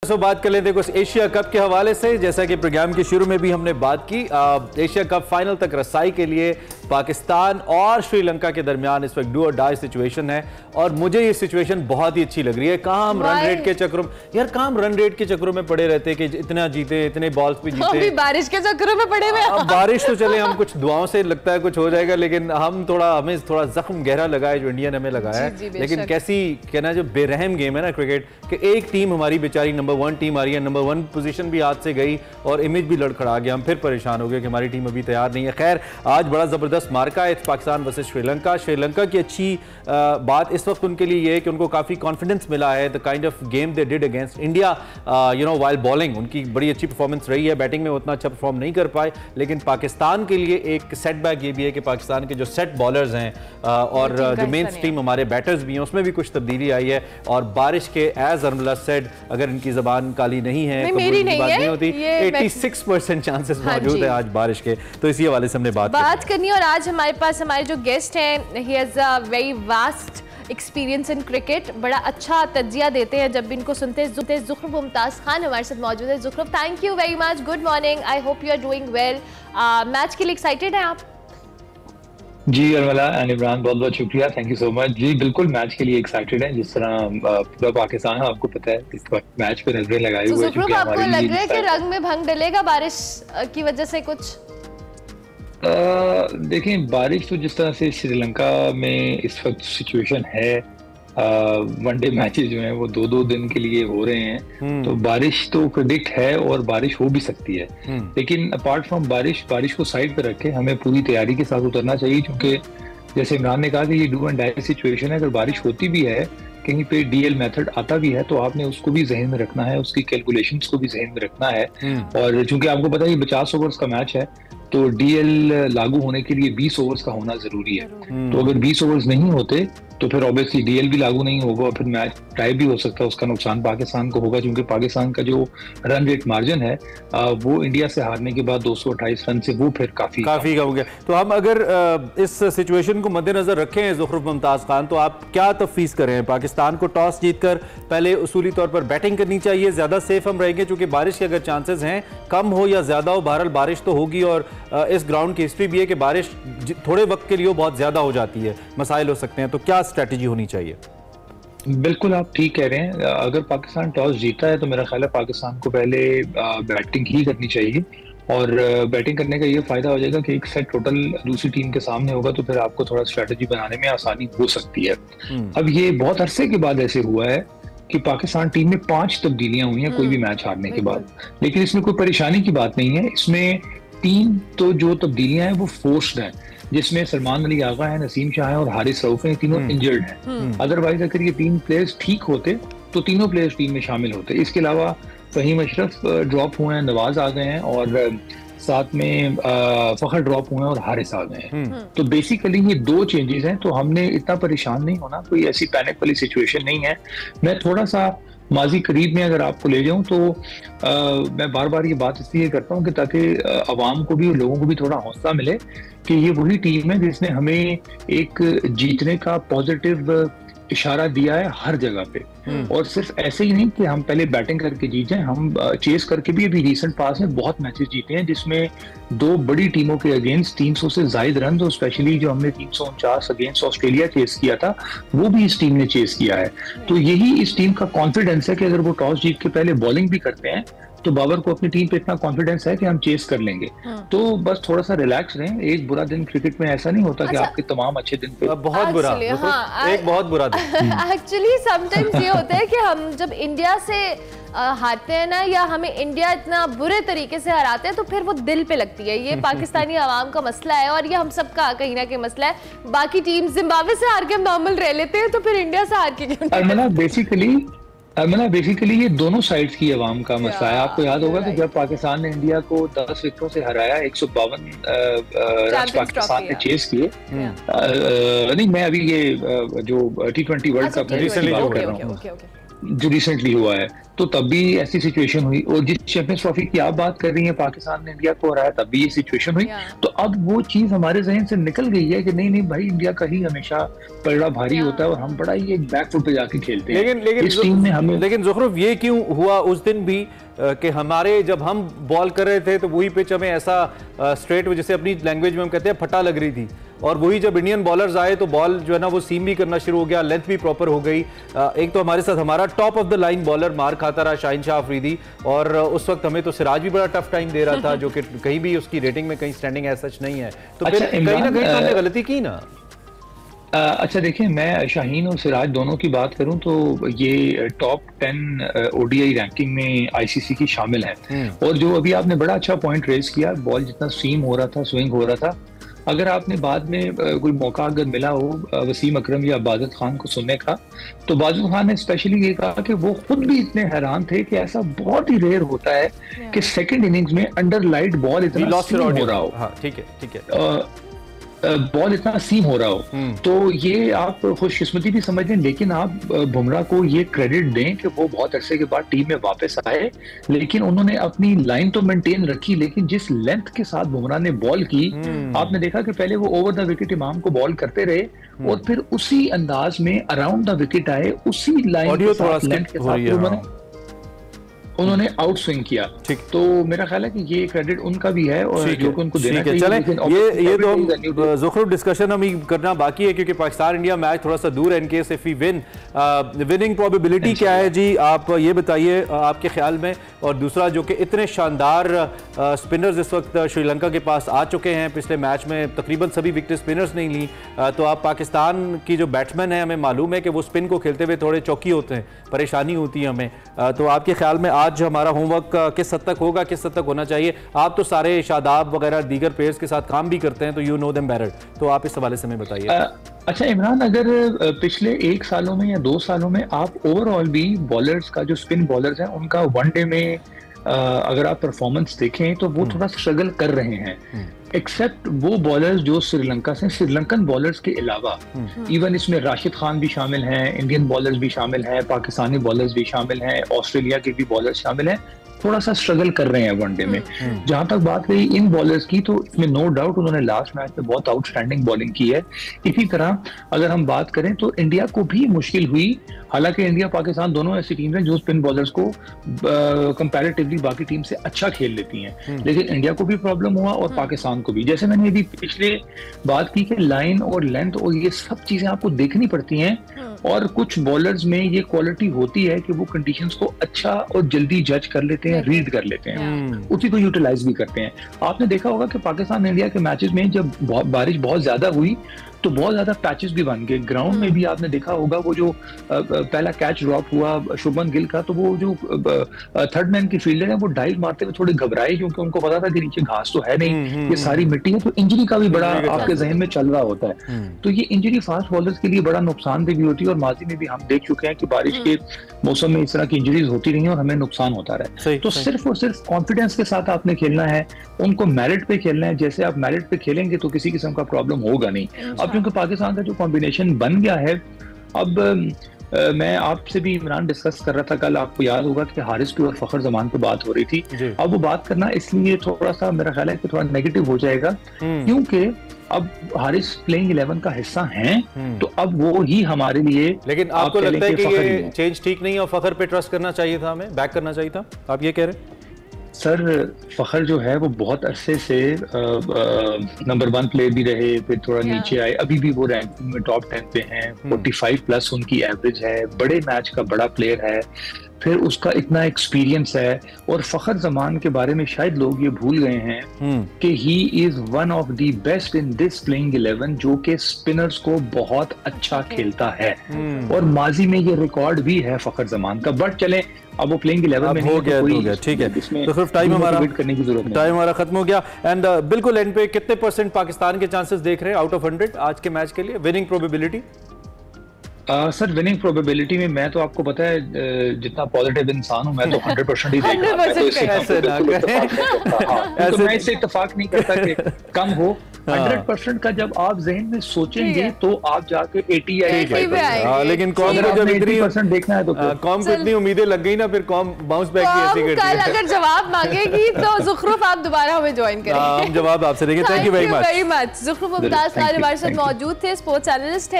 बात कर लेते हैं कुछ एशिया कप के हवाले से। जैसा कि प्रोग्राम के शुरू में भी हमने बात की, एशिया कप फाइनल तक रसाई के लिए पाकिस्तान और श्रीलंका के दरमियान इस वक्त डू और डाई सिचुएशन है और मुझे ये सिचुएशन बहुत ही अच्छी लग रही है। कहाँ हम रन रेट के चक्रों यार कहाँ हम रन रेट के चक्रों में पड़े रहते कि इतना जीते, इतने बॉल्स पे जीते, बारिश के चक्रों में पड़े हुए। अब बारिश तो चले, हम कुछ दुआओं से लगता है कुछ हो जाएगा, लेकिन हमें थोड़ा जख्म गहरा लगा है जो इंडिया ने हमें लगाया है। लेकिन कैसी कहना जो बेरहम गेम है ना क्रिकेट, कि एक टीम हमारी बेचारी नंबर 1 टीम आ रही है, नंबर 1 पोजीशन भी हाथ से गई और इमेज भी लड़खड़ा गया। हम फिर परेशान हो गए कि हमारी टीम अभी तैयार नहीं है। खैर, आज बड़ा जबरदस्त मार्का है पाकिस्तान वर्सेस श्रीलंका। श्रीलंका की अच्छी बात इस वक्त उनके लिए ये है कि उनको काफी कॉन्फिडेंस मिला है। The kind of game they did against India, while bowling उनकी बड़ी अच्छी परफॉर्मेंस रही है। बैटिंग में उतना अच्छा परफॉर्म नहीं कर पाए, लेकिन पाकिस्तान के लिए एक सेटबैक ये भी है कि पाकिस्तान के जो सेट बॉलर्स हैं और जो मेन स्ट्रीम हमारे बैटर्स भी हैं उसमें भी कुछ तब्दीली आई है। और बारिश के एज अरमला सेड, अगर इनकी जबान काली नहीं है तो मेरी नहीं होती, 86% चांसेस मौजूद है आज बारिश के। तो इसी हवाले से हमने बात करनी है। और आज हमारे पास हमारे जो गेस्ट हैं, he has a very vast experience in cricket, बड़ा अच्छा तजिया देते हैं जब भी इनको सुनते हैं। ज़ुखरुफ मुमताज़ खान हमारे साथ मौजूद है। Zukhruf, thank you very much, good morning, I hope you are doing well. Match के लिए एक्साइटेड हैं आप? जी अरमला एंड इमरान, बहुत बहुत शुक्रिया, थैंक यू सो मच। जी बिल्कुल, मैच के लिए एक्साइटेड है। जिस तरह पूरा पाकिस्तान है, आपको पता है इस वक्त मैच पे नजरें लगाई हुई है। तो आपको लग रहा है कि रंग में भंग डलेगा बारिश की वजह से कुछ? देखें, बारिश तो जिस तरह से श्रीलंका में इस वक्त सिचुएशन है, वनडे मैचेस जो हैं वो 2-2 दिन के लिए हो रहे हैं, तो बारिश तो प्रेडिक्ट है और बारिश हो भी सकती है। लेकिन अपार्ट फ्रॉम बारिश को साइड पे रखे हमें पूरी तैयारी के साथ उतरना चाहिए, क्योंकि जैसे इमरान ने कहा कि ये डू एंड डाई सिचुएशन है। अगर बारिश होती भी है, कहीं पे डीएल मेथड आता भी है, तो आपने उसको भी जहन में रखना है, उसकी कैलकुलेशंस को भी जहन में रखना है। और चूंकि आपको पता है ये 50 ओवर्स का मैच है, तो डीएल लागू होने के लिए 20 ओवर्स का होना जरूरी है। तो अगर 20 ओवर्स नहीं होते तो फिर ऑब्वियसली डीएल भी लागू नहीं होगा और फिर मैच टाई भी हो सकता है। उसका नुकसान पाकिस्तान को होगा, क्योंकि पाकिस्तान का जो रन रेट मार्जिन है वो इंडिया से हारने के बाद 228 रन से वो फिर काफी कम हो गया। तो हम अगर इस सिचुएशन को मद्देनजर रखें ज़ुखरुफ मुमताज़ खान, तो आप क्या तफवीज़ करें? पाकिस्तान को टॉस जीतकर पहले उसूली तौर पर बैटिंग करनी चाहिए, ज्यादा सेफ हम रहेंगे, क्योंकि बारिश के अगर चांसेस हैं कम हो या ज्यादा हो, बहरहाल बारिश तो होगी। और इस ग्राउंड की हिस्ट्री भी है कि बारिश थोड़े वक्त के लिए बहुत ज्यादा हो जाती है, मसाइल हो सकते हैं। तो क्या स्ट्रेटजी होनी चाहिए? बिल्कुल आप ठीक कह रहे हैं। अगर पाकिस्तान टॉस जीता है तो मेरा ख्याल है पाकिस्तान को पहले बैटिंग ही करनी चाहिए। और बैटिंग करने का ये फायदा हो जाएगा कि एक सेट टोटल दूसरी टीम के सामने होगा, तो फिर आपको थोड़ा स्ट्रेटजी बनाने में आसानी हो सकती है। अब ये बहुत अरसे के बाद ऐसे हुआ है कि पाकिस्तान टीम में 5 तब्दीलियां हुई हैं कोई भी मैच हारने के बाद, लेकिन इसमें कोई परेशानी की बात नहीं है। इसमें 3 तो जो तब्दीलियां हैं वो फोर्स्ड हैं, जिसमें सलमान अली आगा है, नसीम शाह है और हारिस रऊफ हैं, तीनों इंजर्ड हैं। अदरवाइज अगर ये 3 प्लेयर्स ठीक होते तो तीनों प्लेयर्स टीम में शामिल होते। इसके अलावा फहीम अशरफ ड्रॉप हुए हैं, नवाज आ गए हैं और साथ में फखर ड्रॉप हुए हैं और हारिस आ गए हैं। तो बेसिकली ये 2 चेंजेस हैं, तो हमने इतना परेशान नहीं होना, कोई ऐसी पैनिक वाली सिचुएशन नहीं है। मैं थोड़ा सा माजी करीब में अगर आपको ले जाऊं तो मैं बार बार ये बात इसलिए करता हूं कि ताकि अवाम को भी और लोगों को भी थोड़ा हौसला मिले कि ये वही टीम है जिसने हमें एक जीतने का पॉजिटिव इशारा दिया है हर जगह पे। और सिर्फ ऐसे ही नहीं कि हम पहले बैटिंग करके जीते, हम चेस करके भी अभी रीसेंट पास में बहुत मैचेस जीते हैं, जिसमें 2 बड़ी टीमों के अगेंस्ट 300 से ज्यादा रन, तो स्पेशली जो हमने 349 अगेंस्ट ऑस्ट्रेलिया चेस किया था वो भी इस टीम ने चेस किया है। तो यही इस टीम का कॉन्फिडेंस है कि अगर वो टॉस जीत के पहले बॉलिंग भी करते हैं तो बाबर को अपनी टीम पे इतना कॉन्फिडेंस है कि हम चेस कर लेंगे। तो बस थोड़ा सा रिलैक्स रहें। एक बुरा दिन क्रिकेट में ऐसा नहीं होता कि आपके तमाम अच्छे दिन पे बहुत बुरा, एक बहुत बुरा दिन। एक्चुअली समटाइम्स ये होता है कि हम जब इंडिया से हारते हैं ना, या हमें इंडिया इतना बुरे तरीके से हराते हैं, तो फिर वो दिल पे लगती है। ये पाकिस्तानी आवाम का मसला है और ये हम सबका कहीं ना कहीं मसला है। बाकी टीम जिम्बाब्वे से हार के हम नॉर्मल रह लेते हैं, तो फिर इंडिया से हार के क्यों? बेसिकली ये दोनों साइड्स की अवाम का मसला है। आपको याद होगा कि जब पाकिस्तान ने इंडिया को 10 विकेटों से हराया, 152 रन पाकिस्तान ने चेस किए। नहीं, मैं अभी ये जो T20 वर्ल्ड कप है इसकी बात कर रहा हूँ। जो रिसेंटली हुआ है, तो तब भी ऐसी सिचुएशन हुई। और जिस चैंपियंस ट्रॉफी की आप बात कर रही हैं, पाकिस्तान ने इंडिया को हराया, तब भी ये सिचुएशन हुई। तो अब वो चीज हमारे जहन से निकल गई है कि नहीं नहीं भाई, इंडिया का ही हमेशा पलड़ा भारी होता है और हम बड़ा ही एक बैक फुट पे जाके खेलते हैं। इस टीम में हमें, लेकिन ज़ुखरुफ ये क्यों हुआ उस दिन भी कि हमारे जब हम बॉल कर रहे थे तो वही पिच हमें ऐसा स्ट्रेट, जैसे अपनी लैंग्वेज में हम कहते हैं फटा लग रही थी, और वही जब इंडियन बॉलर्स आए तो बॉल जो है ना वो सीम भी करना शुरू हो गया, लेंथ भी प्रॉपर हो गई। एक तो हमारे साथ हमारा top of the line bowler मार खाता रहा शाहीन शाह अफरीदी, और उस वक्त हमें तो सिराज भी बड़ा टफ टाइम दे रहा था, जो कि कहीं भी उसकी रेटिंग में कहीं स्टैंडिंग एज सच नहीं है। तो फिर कहीं ना कहीं तो हमने गलती की ना। अच्छा देखिए, मैं शाहीन और सिराज दोनों की बात करूं तो ये टॉप 10 ओडीआई रैंकिंग में आईसीसी की शामिल है। और जो अभी आपने बड़ा अच्छा पॉइंट रेज किया, बॉल जितना सीम हो रहा था, स्विंग हो रहा था, अगर आपने बाद में कोई मौका अगर मिला हो वसीम अकरम या बादत खान को सुनने का, तो बादत खान ने स्पेशली ये कहा कि वो खुद भी इतने हैरान थे कि ऐसा बहुत ही रेयर होता है कि सेकंड इनिंग्स में अंडर लाइट बॉल इतना सीम हो रहा हो। ठीक है बॉल इतना सीम हो रहा हो। तो ये आप खुशकिस्मती भी समझ लें, लेकिन आप बुमराह को ये क्रेडिट दें कि वो बहुत अरसे के बाद टीम में वापस आए, लेकिन उन्होंने अपनी लाइन तो मेंटेन रखी, लेकिन जिस लेंथ के साथ बुमराह ने बॉल की, आपने देखा कि पहले वो ओवर द विकेट इमाम को बॉल करते रहे और फिर उसी अंदाज में अराउंड द विकेट आए, उसी लाइन के साथ लेंथ के साथ उन्होंने आउट स्विंग किया। तो मेरा ख्याल है कि ये क्रेडिट उनका भी है और जो कि उनको देना चाहिए। चलें, ये तो ज़ुखरुफ डिस्कशन हम करना बाकी है, क्योंकि पाकिस्तान इंडिया मैच थोड़ा सा दूर है। In case if we win, winning probability क्या है जी, आप ये बताइए आपके ख्याल में। और दूसरा, जो कि इतने शानदार स्पिनर्स इस वक्त श्रीलंका के पास आ चुके हैं, पिछले मैच में तकरीबन सभी विकेट स्पिनर्स नहीं ली, तो आप पाकिस्तान की जो बैट्समैन है, हमें मालूम है कि वो स्पिन को खेलते हुए थोड़े चौकी होते हैं, परेशानी होती है हमें। तो आपके ख्याल में आज हमारा होमवर्क किस हद तक होगा, किस हद तक होना चाहिए? आप तो सारे शादाब वगैरह दीगर प्लेयर्स के साथ काम भी करते हैं, तो यू नो देम बेटर, तो आप इस हवाले से हमें बताइए। अच्छा इमरान, अगर पिछले 1 सालों में या 2 सालों में आप ओवरऑल भी बॉलर्स का, जो स्पिन बॉलर्स हैं, उनका वनडे में अगर आप परफॉर्मेंस देखें तो वो थोड़ा स्ट्रगल कर रहे हैं, एक्सेप्ट वो बॉलर्स जो श्रीलंका से, श्रीलंकन बॉलर्स के अलावा इवन इसमें राशिद खान भी शामिल हैं, इंडियन बॉलर्स भी शामिल हैं, पाकिस्तानी बॉलर्स भी शामिल हैं, ऑस्ट्रेलिया के भी बॉलर्स शामिल हैं, थोड़ा सा स्ट्रगल कर रहे हैं वनडे में। जहां तक बात रही इन बॉलर्स की, तो इसमें नो डाउट उन्होंने लास्ट मैच में बहुत आउटस्टैंडिंग बॉलिंग की है। इसी तरह अगर हम बात करें तो इंडिया को भी मुश्किल हुई, हालांकि इंडिया पाकिस्तान दोनों ऐसी टीम हैं जो स्पिन बॉलर्स को कंपैरेटिवली बाकी टीम से अच्छा खेल लेती हैं, लेकिन इंडिया को भी प्रॉब्लम हुआ और पाकिस्तान को भी। जैसे मैंने अभी पिछले बात की कि लाइन और लेंथ और ये सब चीजें आपको देखनी पड़ती हैं, और कुछ बॉलर्स में ये क्वालिटी होती है कि वो कंडीशंस को अच्छा और जल्दी जज कर लेते हैं, रीड कर लेते हैं, उसी को यूटिलाइज भी करते हैं। आपने देखा होगा कि पाकिस्तान इंडिया के मैचेस में जब बारिश बहुत ज्यादा हुई तो बहुत ज्यादा पैचेस भी बन गए ग्राउंड में भी। आपने देखा होगा वो जो पहला कैच ड्रॉप हुआ शुभमन गिल का, तो वो जो थर्ड मैन की फील्डर है वो डाइव मारते हुए थोड़े घबराए, क्योंकि उनको पता था कि नीचे घास तो है नहीं, ये सारी मिट्टी है, तो इंजरी का भी बड़ा आपके जहन में चल रहा होता है। तो ये इंजरी फास्ट बॉलर्स के लिए बड़ा नुकसानदेह भी होती है, और माजी में भी हम देख चुके हैं कि बारिश के मौसम में इस तरह की इंजरीज होती रही और हमें नुकसान होता रहा। तो सिर्फ और सिर्फ कॉन्फिडेंस के साथ आपने खेलना है, उनको मेरिट पे खेलना है। जैसे आप मेरिट पे खेलेंगे तो किसी किस्म का प्रॉब्लम होगा नहीं। अब क्योंकि पाकिस्तान का जो कॉम्बिनेशन बन गया है, अब मैं आपसे भी इमरान डिस्कस कर रहा था कल, आपको याद होगा कि हारिस की और फखर जमान पे बात हो रही थी। अब वो बात करना इसलिए थोड़ा सा मेरा ख्याल है कि थोड़ा नेगेटिव हो जाएगा, क्योंकि अब हारिस प्लेइंग 11 का हिस्सा हैं, तो अब वो ही हमारे लिए। लेकिन आपको लगता है कि ये चेंज ठीक नहीं है और फखर पे ट्रस्ट करना चाहिए था, हमें बैक करना चाहिए था, आप ये कह रहे हैं? सर फखर जो है वो बहुत अरसे से नंबर 1 प्लेयर भी रहे, फिर थोड़ा नीचे आए, अभी भी वो रैंकिंग में टॉप 10 पे हैं, 45+ उनकी एवरेज है, बड़े मैच का बड़ा प्लेयर है, फिर उसका इतना एक्सपीरियंस है। और फखर जमान के बारे में शायद लोग ये भूल गए हैं कि he is one of the best in this playing 11, जो कि स्पिनर्स को बहुत अच्छा खेलता है, और माजी में ये रिकॉर्ड भी है फखर जमान का। बट चले, अब वो प्लेइंग 11 में हो गया, ठीक है, तो सिर्फ टाइम हमारा करने की जरूरत नहीं, टाइम हमारा खत्म हो गया। एंड बिल्कुल एंड पे कितने % पाकिस्तान के चांसेस देख रहे हैं आउट ऑफ 100 आज के मैच के लिए, winning probability? Sir winning probability में मैं तो आपको पता है जितना पॉजिटिव इंसान हूं, मैं तो 100% ही देख रहा हूं, तो मैं इससे इत्तेफाक नहीं करता कि कम हो, 100% का जब आप जहन में सोचेंगे तो आप जाके 80 या 85 पे आएंगे। लेकिन कॉम को जब इतनी 80% देखना है तो कॉम को इतनी उम्मीदें लग गई ना, फिर कॉम बाउंस बैक की ऐसी करती है। कल अगर जवाब मांगेगी तो ज़ुखरुफ आप दोबारा हमें ज्वाइन करेंगे। हम जवाब आपसे देंगे। Thank you very much. Zukhruf Mumtaz हमारे साथ मौजूद थे, स्पोर्ट्स एनालिस्ट है।